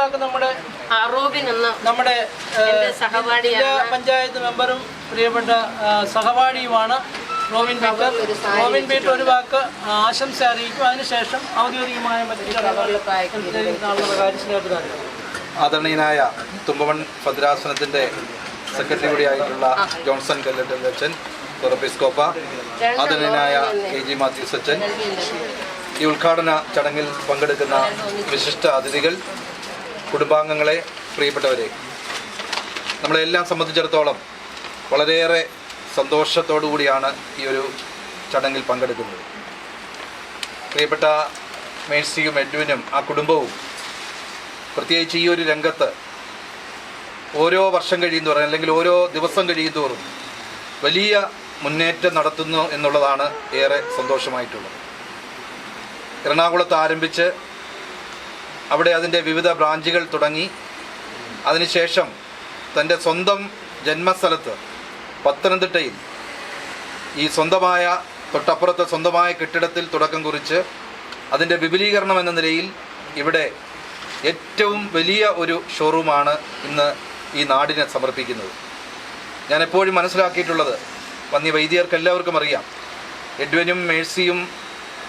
വാക്ക് നമ്മുടെ പഞ്ചായത്ത് മെമ്പറും പ്രിയപ്പെട്ട സഹപാഠിയുമാണ് റോബിൻ പീറ്റർ ഒരു വാക്ക് ആശംസ അറിയിക്കും. അതിനുശേഷം ഔദ്യോഗികമായ ആദരണീയനായ തുമ്പമൺ ഭദ്രാസനത്തിൻ്റെ സെക്രട്ടറി കൂടിയായിട്ടുള്ള ജോൺസൺ കല്ലറ്റൻ എപ്പിസ്കോപ്പ, ആദരണീയനായ KG മാത്യൂസ് അച്ഛൻ, ഈ ഉദ്ഘാടന ചടങ്ങിൽ പങ്കെടുക്കുന്ന വിശിഷ്ട അതിഥികൾ, കുടുംബാംഗങ്ങളെ, പ്രിയപ്പെട്ടവരെ, നമ്മളെല്ലാം സംബന്ധിച്ചിടത്തോളം വളരെയേറെ സന്തോഷത്തോടു കൂടിയാണ് ഈ ഒരു ചടങ്ങിൽ പങ്കെടുക്കുന്നത്. പ്രിയപ്പെട്ട മേഴ്സിയും എഡ്വിനും ആ കുടുംബവും പ്രത്യേകിച്ച് ഈ ഒരു രംഗത്ത് ഓരോ വർഷം കഴിയുന്തോറും അല്ലെങ്കിൽ ഓരോ ദിവസം കഴിയുന്തോറും വലിയ മുന്നേറ്റം നടത്തുന്നു എന്നുള്ളതാണ് ഏറെ സന്തോഷമായിട്ടുള്ളത്. എറണാകുളത്ത് ആരംഭിച്ച് അവിടെ അതിൻ്റെ വിവിധ ബ്രാഞ്ചുകൾ തുടങ്ങി അതിനുശേഷം തൻ്റെ സ്വന്തം ജന്മസ്ഥലത്ത് പത്തനംതിട്ടയിൽ ഈ സ്വന്തമായ തൊട്ടപ്പുറത്തെ സ്വന്തമായ കെട്ടിടത്തിൽ തുടക്കം കുറിച്ച് അതിൻ്റെ വിപുലീകരണം എന്ന നിലയിൽ ഇവിടെ ഏറ്റവും വലിയ ഒരു ഷോറൂമാണ് ഇന്ന് ഈ നാടിനെ സമർപ്പിക്കുന്നത്. ഞാൻ എപ്പോഴും മനസ്സിലാക്കിയിട്ടുള്ളത്, വന്യ വൈദികർക്ക് എല്ലാവർക്കും അറിയാം, എഡ്വിനും മേഴ്സിയും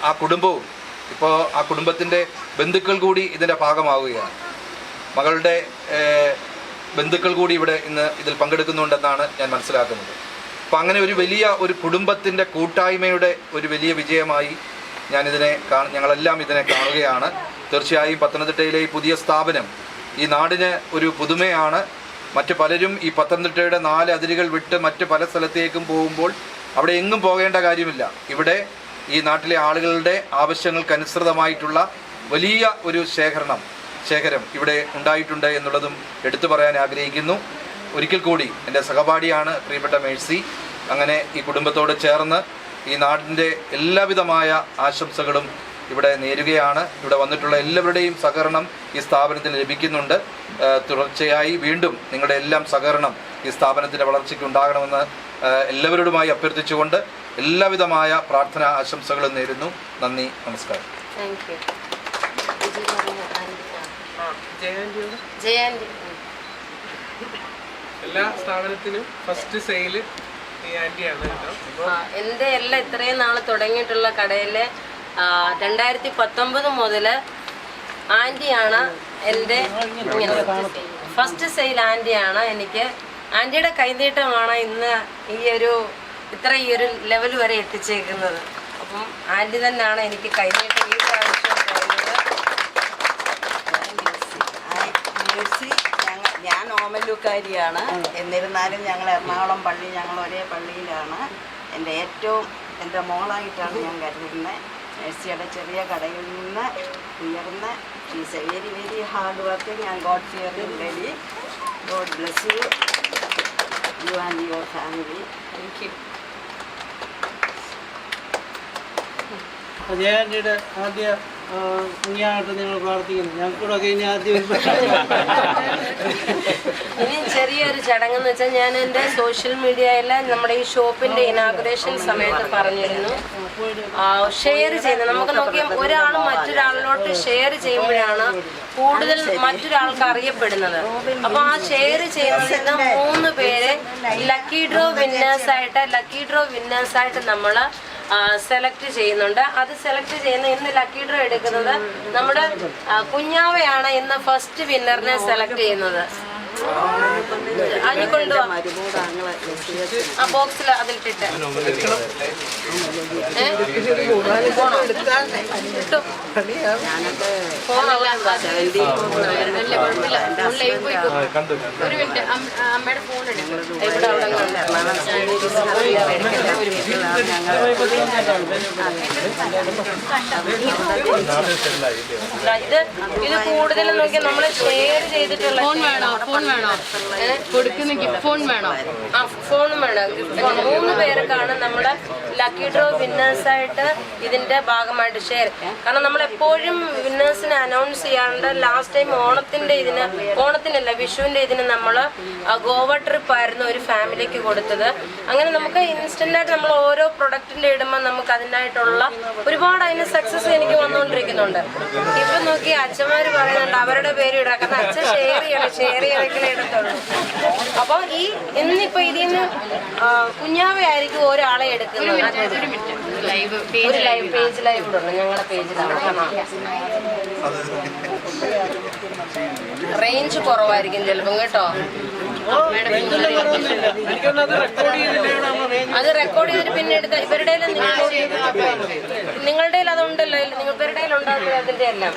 ആ കുടുംബവും ഇപ്പോൾ ആ കുടുംബത്തിൻ്റെ ബന്ധുക്കൾ കൂടി ഇതിൻ്റെ ഭാഗമാവുകയാണ്. മകളുടെ ബന്ധുക്കൾ കൂടി ഇവിടെ ഇന്ന് ഇതിൽ പങ്കെടുക്കുന്നുണ്ടെന്നാണ് ഞാൻ മനസ്സിലാക്കുന്നത്. അപ്പോൾ അങ്ങനെ ഒരു വലിയ ഒരു കുടുംബത്തിൻ്റെ കൂട്ടായ്മയുടെ ഒരു വലിയ വിജയമായി ഞങ്ങളെല്ലാം ഇതിനെ കാണുകയാണ്. തീർച്ചയായും പത്തനംതിട്ടയിലെ ഈ പുതിയ സ്ഥാപനം ഈ നാടിന് ഒരു പുതുമയാണ്. മറ്റു പലരും ഈ പത്തനംതിട്ടയുടെ 4 അതിരുകൾ വിട്ട് മറ്റ് പല സ്ഥലത്തേക്കും പോകുമ്പോൾ അവിടെ എങ്ങും പോകേണ്ട കാര്യമില്ല. ഇവിടെ ഈ നാട്ടിലെ ആളുകളുടെ ആവശ്യങ്ങൾക്കനുസൃതമായിട്ടുള്ള വലിയ ഒരു ശേഖരം ഇവിടെ ഉണ്ടായിട്ടുണ്ട് എന്നുള്ളതും എടുത്തു പറയാൻ ആഗ്രഹിക്കുന്നു. ഒരിക്കൽ കൂടി എൻ്റെ സഹപാഠിയാണ് പ്രിയപ്പെട്ട മേഴ്സി. അങ്ങനെ ഈ കുടുംബത്തോട് ചേർന്ന് ഈ നാടിൻ്റെ എല്ലാവിധമായ ആശംസകളും ഇവിടെ നേരുകയാണ്. ഇവിടെ വന്നിട്ടുള്ള എല്ലാവരുടെയും സഹകരണം ഈ സ്ഥാപനത്തിന് ലഭിക്കുന്നുണ്ട്. തുടർച്ചയായി വീണ്ടും നിങ്ങളുടെ എല്ലാം സഹകരണം ഈ സ്ഥാപനത്തിൻ്റെ വളർച്ചയ്ക്ക് ഉണ്ടാകണമെന്ന് എല്ലാവരോടുമായി അഭ്യർത്ഥിച്ചുകൊണ്ട് എല്ലാവിധമായ പ്രാർത്ഥന ആശംസകളും നേരുന്നു. നന്ദി, നമസ്കാരം. എല്ലാ സ്ഥാപനത്തിനും ഫസ്റ്റ് സെയിൽ ഈ ആന്റിയാണ്. എൻ്റെ എല്ലാം ഇത്രയും നാൾ തുടങ്ങിയിട്ടുള്ള കടയിലെ 2019 മുതൽ ആൻറ്റിയാണ് എൻ്റെ ഫസ്റ്റ് സെയിൽ. ആൻറ്റിയാണ് എനിക്ക്, ആൻറ്റിയുടെ കൈനീട്ടമാണ് ഇന്ന് ഈ ഒരു ലെവൽ വരെ എത്തിച്ചേക്കുന്നത്. അപ്പം ആൻറ്റി തന്നെയാണ് എനിക്ക് കൈനീട്ടം ഈ പ്രാവശ്യം തരുന്നത്. ഞാൻ ഓമല്ലൂക്കാരിയാണ്. എന്നിരുന്നാലും ഞങ്ങൾ എറണാകുളം പള്ളി, ഞങ്ങൾ ഒരേ പള്ളിയിലാണ്. എൻ്റെ മോളായിട്ടാണ് ഞാൻ കരുതുന്നത്. മേഴ്സിയുടെ ചെറിയ കടയിൽ നിന്ന് ഉയർന്ന she's a very very hard working and God fearing lady. God bless you, you and your family. Thank you. ജയാന്റിയുടെ ആദ്യ കുഞ്ഞായിട്ട് നിങ്ങൾ പ്രാർത്ഥിക്കുന്നു. ഞങ്ങൾക്കൂടെ ഇനി ആദ്യം ഇനി ചെറിയൊരു ചടങ്ങെന്ന് വെച്ചാൽ, ഞാൻ എൻ്റെ സോഷ്യൽ മീഡിയയിൽ നമ്മുടെ ഈ ഷോപ്പിൻ്റെ ഇനാഗുറേഷൻ സമയത്ത് പറഞ്ഞിരുന്നു, ഷെയർ ചെയ്യുന്നത്. നമുക്ക് നോക്കിയാൽ ഒരാൾ മറ്റൊരാളിലോട്ട് ഷെയർ ചെയ്യുമ്പോഴാണ് കൂടുതൽ മറ്റൊരാൾക്ക് അറിയപ്പെടുന്നത്. അപ്പോൾ ആ ഷെയർ ചെയ്യുന്നതിൽ നിന്ന് 3 പേരെ ലക്കി ഡ്രോ വിന്നേഴ്സായിട്ട് നമ്മൾ സെലക്ട് ചെയ്യുന്നുണ്ട്. അത് സെലക്ട് ചെയ്യുന്ന ഇന്ന് ലക്കി ഡ്രോ എടുക്കുന്നത് നമ്മുടെ കുഞ്ഞാവയാണ്. ഇന്ന് ഫസ്റ്റ് വിന്നറിനെ സെലക്ട് ചെയ്യുന്നത്. അതിന് കൊണ്ടുപോവാ ആ ബോക്സിൽ അതിലിട്ടിട്ട് ഒരു മിനിറ്റ്, അമ്മയുടെ ഫോൺ എടുക്കും. ഇവിടെ അവിടെ ഇത് കൂടുതലും നോക്കിയാൽ നമ്മൾ ഷെയർ ചെയ്തിട്ടുള്ള ഫോൺ വേണോ? ഫോൺ വേണോ? കൊടുക്കുന്ന ഗിഫ്റ്റ് ഫോൺ വേണോ? ആ ഫോണും വേണം. ഗിഫ്റ്റ് ഫോൺ 3 പേർക്കാണ് നമ്മുടെ ലക്കി ഡ്രോ വിന്നേഴ്സായിട്ട് ഇതിന്റെ ഭാഗമായിട്ട് ഷെയർ. കാരണം നമ്മൾ എപ്പോഴും വിന്നേഴ്സിനെ അനൗൺസ് ചെയ്യാറുണ്ട്. ലാസ്റ്റ് ടൈം ഓണത്തിനല്ല വിഷുവിന്റെ ഇതിന് നമ്മൾ ഗോവ ട്രിപ്പ് ആയിരുന്നു ഒരു ഫാമിലിക്ക് കൊടുത്തത്. അങ്ങനെ നമുക്ക് ഇൻസ്റ്റന്റ് ആയിട്ട് നമ്മൾ ഓരോ പ്രൊഡക്റ്റിന്റെ ഇടുമ്പോൾ നമുക്ക് അതിനായിട്ടുള്ള ഒരുപാട് അതിന് സക്സസ് എനിക്ക് വന്നുകൊണ്ടിരിക്കുന്നുണ്ട്. ഇപ്പൊ നോക്കി അച്ഛന്മാര് പറയുന്നുണ്ട് അവരുടെ പേര് ഇടാം. കാരണം അച്ഛൻ ഷെയർ ചെയ്യണമെങ്കിലേ ഇടത്തുള്ളൂ. അപ്പൊ ഇന്നിപ്പോ ഇതിന്ന് കുഞ്ഞാവയായിരിക്കും ഒരാളെ എടുക്കുന്നത്. ഒരു ലൈവ് പേജ് ലൈവ് ഉണ്ട് ഞങ്ങളുടെ പേജിലാണ്. റേഞ്ച് കുറവായിരിക്കും ചിലപ്പം കേട്ടോ. അത് റെക്കോർഡ് ചെയ്തിട്ട് പിന്നെ എടുത്ത ഇവരുടെ നിങ്ങളുടെ അതുണ്ടല്ലോ, ഇവരുടെ ഉണ്ടാകുന്നത് അതിന്റെ എല്ലാം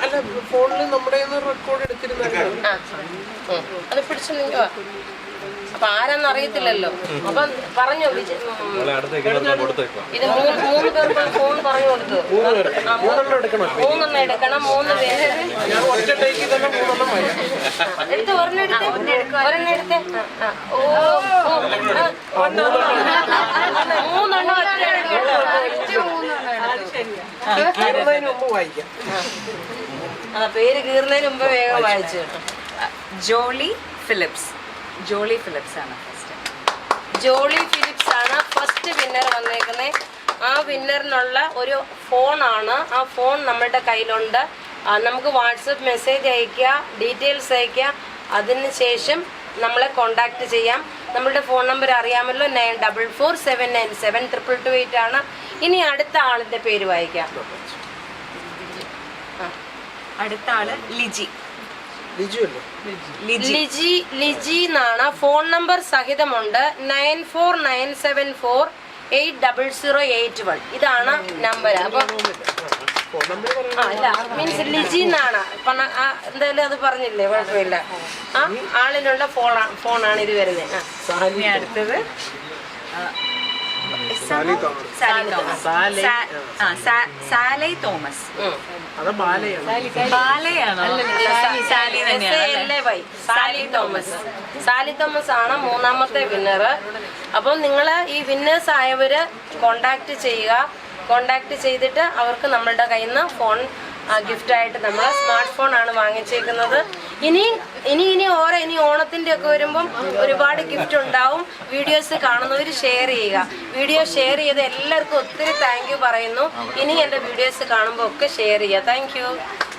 ഫോണിൽ നമ്മുടെ റെക്കോർഡ് എടുത്തിരുന്ന അത് പിടിച്ചു നിൽക്കുക. അപ്പൊ ആരാന്ന് അറിയത്തില്ലല്ലോ. അപ്പൊ പറഞ്ഞു ഇത് 3 പേർക്ക് ഫോൺ പറഞ്ഞു കൊടുത്തു. 3 എടുക്കണം. 3 പേര് എടുത്ത് ഒരെണ്ണം എടുത്ത് ഓ 3 വായിക്കാം. പേര് കീറുന്നതിന് മുമ്പ് വേഗം വായിച്ചു. ജോളി ഫിലിപ്സ് ആണ് ഫസ്റ്റ് വിന്നർ വന്നേക്കുന്നത്. ആ വിന്നറിനുള്ള ഒരു ഫോണാണ്. ആ ഫോൺ നമ്മുടെ കയ്യിലുണ്ട്. നമുക്ക് വാട്സപ്പ് മെസ്സേജ് അയക്കുക, ഡീറ്റെയിൽസ് അയക്കുക. അതിനുശേഷം നമ്മളെ കോണ്ടാക്ട് ചെയ്യാം. നമ്മളുടെ ഫോൺ നമ്പർ അറിയാമല്ലോ, 9447972228 ആണ്. ഇനി അടുത്ത ആളിന്റെ പേര് വായിക്കാം. അടുത്ത ആള് ലിജി എന്നാണ്. ഫോൺ നമ്പർ സഹിതമുണ്ട്. 9497480081. ഇതാണ് നമ്പർ. അപ്പൊ അല്ല മീൻസ് ലിജി എന്നാണ്. എന്തായാലും അത് പറഞ്ഞില്ലേ, കുഴപ്പമില്ല. ആ ആളിനുള്ള ഫോണാണ് ഇത് വരുന്നത്. അടുത്തത് സാലൈ തോമസ്. സാലി തോമസ് ആണ് 3ാമത്തെ വിന്നർ. അപ്പം നിങ്ങൾ ഈ വിന്നേഴ്സ് ആയവര് കോണ്ടാക്ട് ചെയ്യുക. കോണ്ടാക്ട് ചെയ്തിട്ട് അവർക്ക് നമ്മളുടെ കയ്യിൽ നിന്ന് ഫോൺ ഗിഫ്റ്റായിട്ട് നമ്മൾ സ്മാർട്ട് ഫോൺ ആണ് വാങ്ങിച്ചേക്കുന്നത്. ഇനി ഓണത്തിൻ്റെ ഒക്കെ വരുമ്പം ഒരുപാട് ഗിഫ്റ്റ് ഉണ്ടാവും. വീഡിയോസ് കാണുന്നവർ ഷെയർ ചെയ്യുക. വീഡിയോ ഷെയർ ചെയ്ത് എല്ലാവർക്കും ഒത്തിരി താങ്ക് യു പറയുന്നു. ഇനി എൻ്റെ വീഡിയോസ് കാണുമ്പോൾ ഒക്കെ ഷെയർ ചെയ്യുക. Thank you.